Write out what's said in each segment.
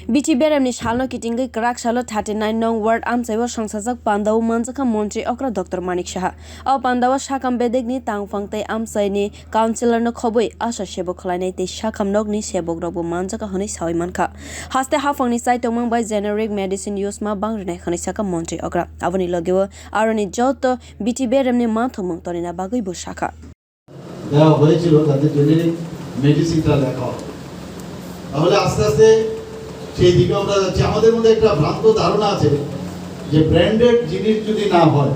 Biti Beremni Shalno Kitingi Kwrak Salo 39 nong word amsaiwa songchajak panda manjakha montri okra Dr.Manik Saha. Au panda sakam bedegni tangfangtai amsaini councilor no khoboi asa sebok khlainai tei sakam nokni sebok robo manjakha honai sawi mankha. Haste haphang ni chaitokmung by generic medicine use ma bangrinai khani saka montri okra. Avoni logewo aroni joto Biti Beremni manthomung torina bagoi bo sakha. দেওয়া হয়েছিল তাদের generic মেডিসিনটা লেখা তাহলে আস্তে আস্তে সেই দিকে আমরা যাচ্ছি। আমাদের মধ্যে একটা ভ্রান্ত ধারণা আছে যে ব্র্যান্ডেড জিনিস যদি না হয়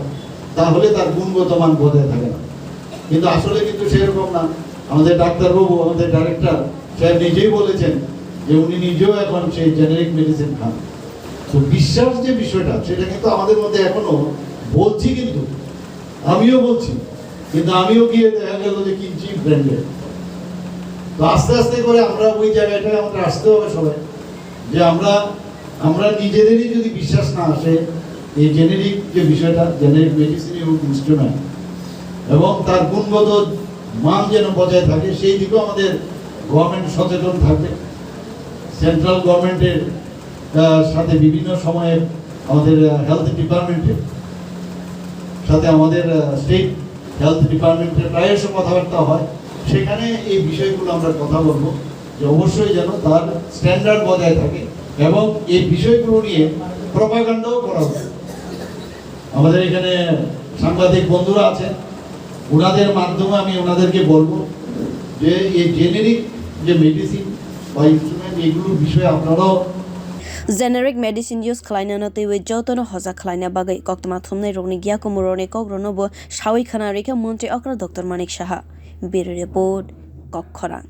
তাহলে তার গুণগত মান বজায় থাকে না, কিন্তু আসলে কিন্তু সেরকম না। আমাদের ডাক্তারবাবু, আমাদের ডাইরেক্টর সাহেব নিজেই বলেছেন যে উনি নিজেও এখন সেই জেনেরিক মেডিসিন খান। তো বিশ্বাস যে বিষয়টা সেটা কিন্তু আমাদের মধ্যে এখনো বলছি, কিন্তু আমিও বলছি, কিন্তু আমিও গিয়ে দেখা গেল যে কিনছি ব্র্যান্ডেড। তো আস্তে আস্তে করে আমরা ওই জায়গাটায় আমাদের আসতে হবে সবাই, যে আমরা নিজেদেরই যদি বিশ্বাস না আসে এই জেনেরিক যে বিষয়টা, জেনেরিক মেডিসিন এবং ইনস্ট্রুমেন্ট এবং তার গুণগত মান যেন বজায় থাকে, সেই দিকেও আমাদের গভর্নমেন্ট সচেতন থাকবে। সেন্ট্রাল গভর্নমেন্টের সাথে বিভিন্ন সময়ে আমাদের হেলথ ডিপার্টমেন্টের সাথে আমাদের স্টেট হেলথ ডিপার্টমেন্টের প্রায়শ কথাবার্তা হয়, সেখানে এই বিষয়গুলো আমরা কথা বলবো যে অবশ্যই যেন তার স্ট্যান্ডার্ড বজায় থাকে এবং এই বিষয়গুলো নিয়ে প্রপাগান্ডাও করা হবে। আমাদের এখানে সাংবাদিক বন্ধুরা আছেন, ওনাদের মাধ্যমে আমি ওনাদেরকে বলবো যে এই জেনেরিক যে মেডিসিন বা ইনস্ট্রুমেন্ট এগুলোর বিষয়ে আপনারাও Generic medicine use khlaina no twiwi jotono hoja khlaina bagai koktama thumnai rogni gya komurone kogrono bo sawi khana rikha montri okra Dr.Manik Saha. Bureau report Kwrak.